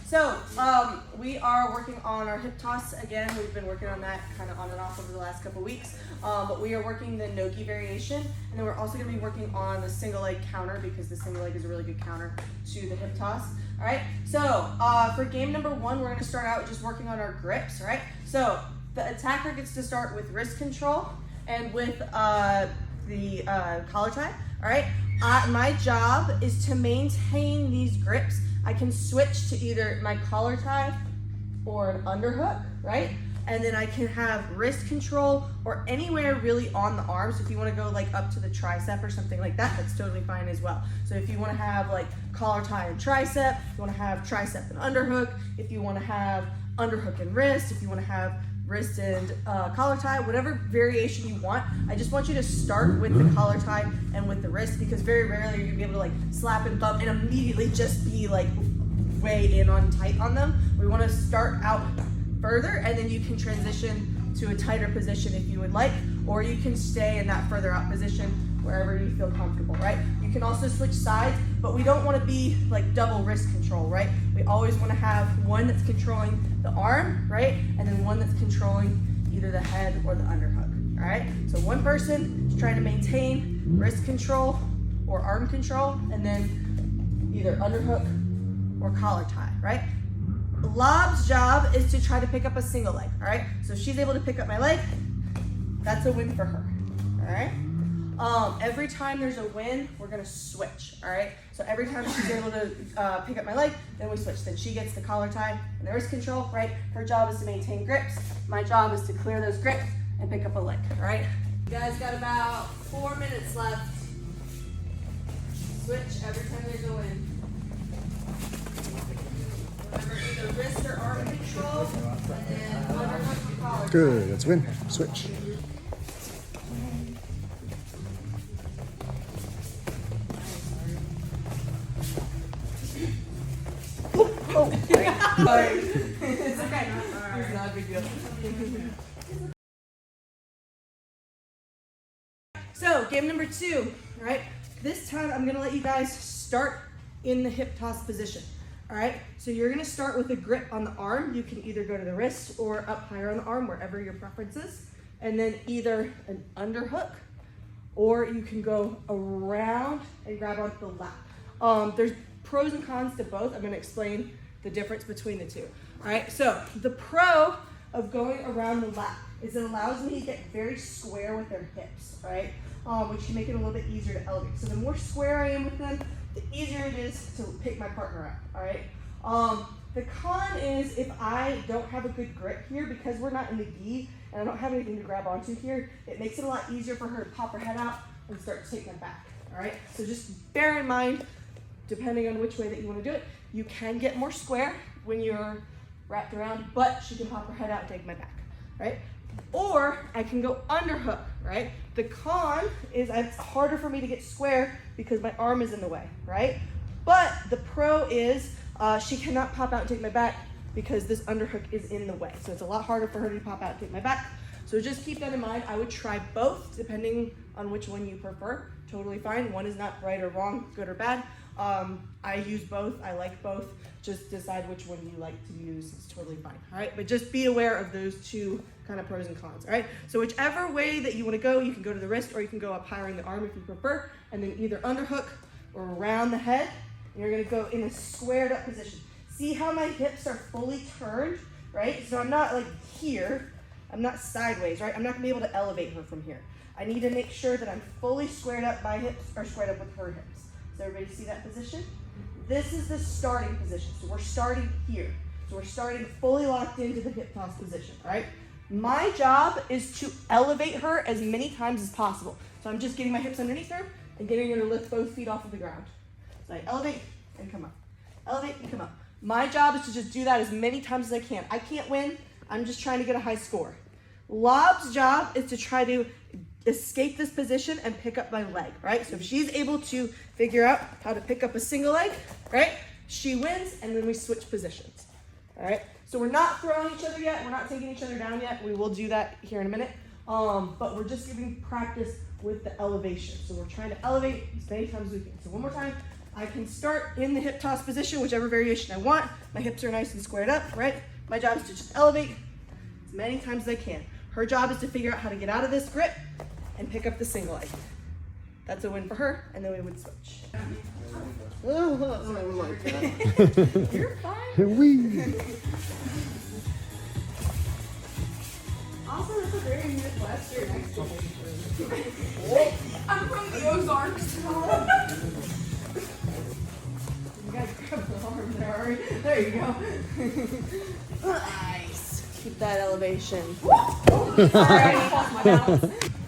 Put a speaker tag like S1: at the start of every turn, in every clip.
S1: So we are working on our hip toss again. We've been working on that kind of on and off over the last couple weeks. But we are working the Nogi variation, and then we're also going to be working on the single leg counter because the single leg is a really good counter to the hip toss. All right. So for game number 1, we're going to start out just working on our grips. All right. So the attacker gets to start with wrist control and with the collar tie. All right. My job is to maintain these grips. I can switch to either my collar tie or an underhook, right? And then I can have wrist control or anywhere really on the arm. So if you want to go like up to the tricep or something like that, that's totally fine as well. So if you want to have like collar tie and tricep, if you want to have tricep and underhook, if you want to have underhook and wrist, if you want to have wrist and collar tie, whatever variation you want. I just want you to start with the collar tie and with the wrist, because very rarely you're gonna be able to like slap and bump and immediately just be like way in on tight on them. We want to start out further, and then you can transition to a tighter position if you would like, or you can stay in that further out position wherever you feel comfortable, right? You can also switch sides, but we don't want to be like double wrist control, right? We always want to have one that's controlling the arm, right? And then one that's controlling either the head or the underhook, all right? So one person is trying to maintain wrist control or arm control, and then either underhook or collar tie, right? Lob's job is to try to pick up a single leg, all right? So if she's able to pick up my leg, that's a win for her, all right? Every time there's a win, we're gonna switch, all right? So every time she's able to pick up my leg, then we switch. Then she gets the collar tie and the wrist control, right? Her job is to maintain grips. My job is to clear those grips and pick up a leg, all right? You guys got about 4 minutes left. Switch every time there's a win. Remember, either wrist or arm control, and then underhook or collar tie.
S2: Good, let's win. Switch.
S1: Sorry. It's okay. It's not a big deal. So, game number 2, all right? This time I'm gonna let you guys start in the hip toss position, all right? So you're gonna start with a grip on the arm. You can either go to the wrist or up higher on the arm, wherever your preference is. And then either an underhook, or you can go around and grab onto the lap. There's pros and cons to both. I'm gonna explain the difference between the two. All right, so the pro of going around the lap is it allows me to get very square with their hips, right? Which can make it a little bit easier to elevate. So the more square I am with them, the easier it is to pick my partner up, all right? The con is if I don't have a good grip here, because we're not in the gi and I don't have anything to grab onto here, it makes it a lot easier for her to pop her head out and start to take my back, all right? So just bear in mind, depending on which way that you want to do it, you can get more square when you're wrapped around, but she can pop her head out and take my back, right? Or I can go underhook, right? The con is it's harder for me to get square because my arm is in the way, right? But the pro is she cannot pop out and take my back because this underhook is in the way. So it's a lot harder for her to pop out and take my back. So just keep that in mind. I would try both depending on which one you prefer. Totally fine. One is not right or wrong, good or bad. I use both. I like both. Just decide which one you like to use. It's totally fine. All right. But just be aware of those two kind of pros and cons. All right. So whichever way that you want to go, you can go to the wrist or you can go up higher in the arm if you prefer. And then either underhook or around the head. And you're going to go in a squared up position. See how my hips are fully turned, right? So I'm not like here. I'm not sideways, right? I'm not going to be able to elevate her from here. I need to make sure that I'm fully squared up. My hips are squared up with her hips. Does everybody see that position? This is the starting position. So we're starting here. So we're starting fully locked into the hip toss position, all right? My job is to elevate her as many times as possible. So I'm just getting my hips underneath her and getting her to lift both feet off of the ground. So I elevate and come up. Elevate and come up. My job is to just do that as many times as I can. I can't win. I'm just trying to get a high score. Lob's job is to try to escape this position and pick up my leg, right? So if she's able to figure out how to pick up a single leg, right, she wins, and then we switch positions, all right? So we're not throwing each other yet. We're not taking each other down yet. We will do that here in a minute, but we're just giving practice with the elevation. So we're trying to elevate as many times as we can. So one more time, I can start in the hip toss position, whichever variation I want. My hips are nice and squared up, right? My job is to just elevate as many times as I can. Her job is to figure out how to get out of this grip and pick up the single leg. That's a win for her, and then we would switch. You're fine. Also, that's a very Midwestern explanation.
S2: I'm from the Ozarks.
S1: You guys grab the arm there, all right? There you go. Nice. Keep that elevation. Sorry, I lost my balance.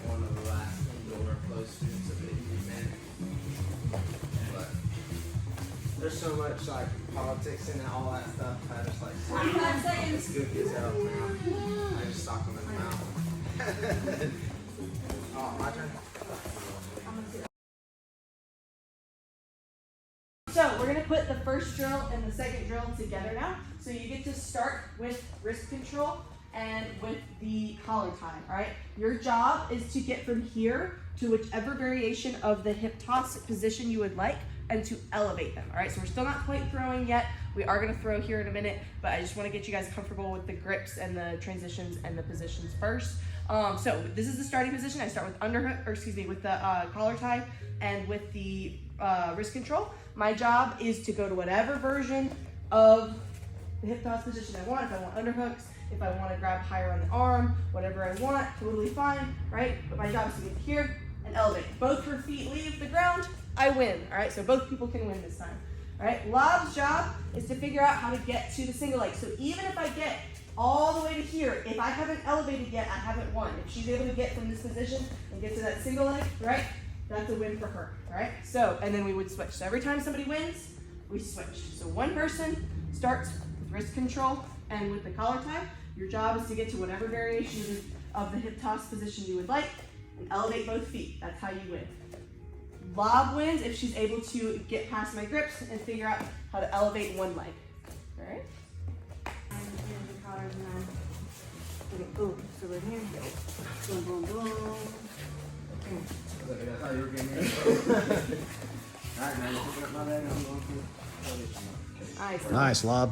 S3: One of the last indoor flow students of the event. But there's so much like politics and all that stuff. I just like
S2: 25 seconds.
S3: it's good as hell now. I just sock them in the mouth. Oh, my turn.
S1: So we're gonna put the first drill and the second drill together now. So you get to start with wrist control and with the collar tie, all right? Your job is to get from here to whichever variation of the hip toss position you would like and to elevate them, all right? So we're still not quite throwing yet. We are gonna throw here in a minute, but I just wanna get you guys comfortable with the grips and the transitions and the positions first. So this is the starting position. I start with with the collar tie and with the wrist control. My job is to go to whatever version of the hip toss position I want. If I want underhooks, if I want to grab higher on the arm, whatever I want, totally fine, right? But my job is to get here and elevate. Both her feet leave the ground, I win, all right? So both people can win this time, all right? Lob's job is to figure out how to get to the single leg. So even if I get all the way to here, if I haven't elevated yet, I haven't won. If she's able to get from this position and get to that single leg, right? That's a win for her, all right? So, and then we would switch. So every time somebody wins, we switch. So one person starts with wrist control and with the collar tie. Your job is to get to whatever variation of the hip toss position you would like and elevate both feet. That's how you win. Lob wins if she's able to get past my grips and figure out how to elevate one leg, all right? Oh, so we're here. Boom, boom, boom.
S3: I thought you were getting me. Alright, man, you're picking up my bag. I'm going to.
S1: Nice.
S4: Nice, Lob.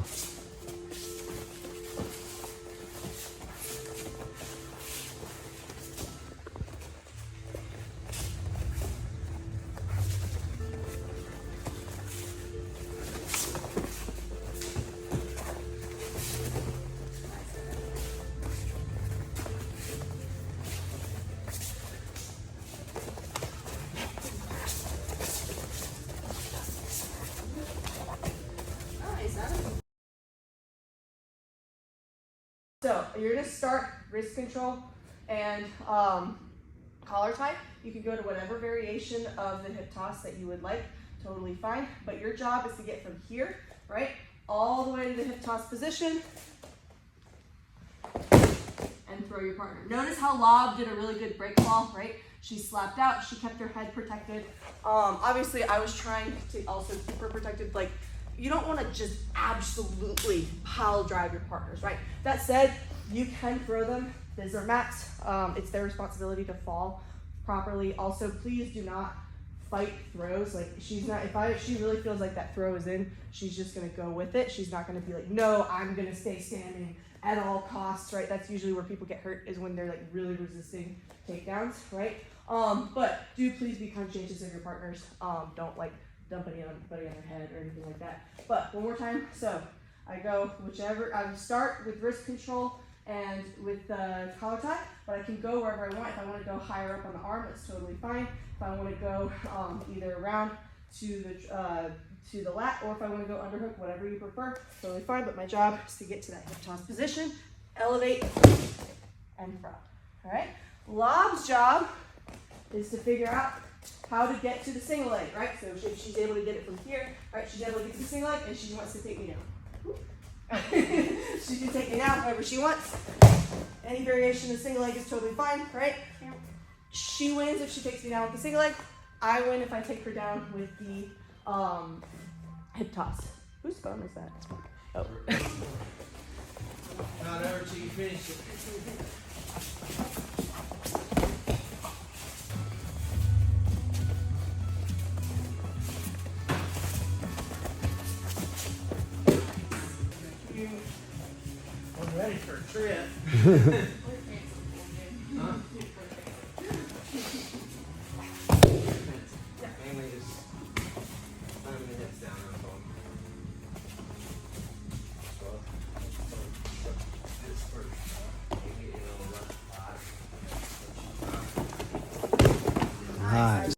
S1: So you're gonna start wrist control and collar tie. You can go to whatever variation of the hip toss that you would like, totally fine. But your job is to get from here, right, all the way to the hip toss position and throw your partner. Notice how Lob did a really good break fall, right? She slapped out, she kept her head protected. Obviously I was trying to also keep her protected. Like, you don't want to just absolutely pile drive your partners, right? That said, you can throw them. These are mats. It's their responsibility to fall properly. Also, please do not fight throws. Like, she's not, if she really feels like that throw is in, she's just gonna go with it. She's not gonna be like, no, I'm gonna stay standing at all costs, right? That's usually where people get hurt, is when they're like really resisting takedowns, right? But do please be conscientious of your partners. Don't like dump anybody on their head or anything like that. But one more time. So I go whichever, I would start with wrist control and with the collar tie, but I can go wherever I want. If I want to go higher up on the arm, that's totally fine. If I want to go either around to the lat, or if I want to go underhook, whatever you prefer, totally fine. But my job is to get to that hip toss position, elevate, and throw. All right. Lob's job is to figure out how to get to the single leg, right? So if she's able to get it from here, right? She's able to get to the single leg, and she wants to take me down. She can take me down however she wants. Any variation of the single leg is totally fine, right? She wins if she takes me down with the single leg. I win if I take her down with the hip toss. Whose phone is that? Oh.
S3: Not over till you finish it. ready for a trip. Huh? Mainly just slamming the hips down, that's all. This first. You get a little left thigh.
S4: Nice.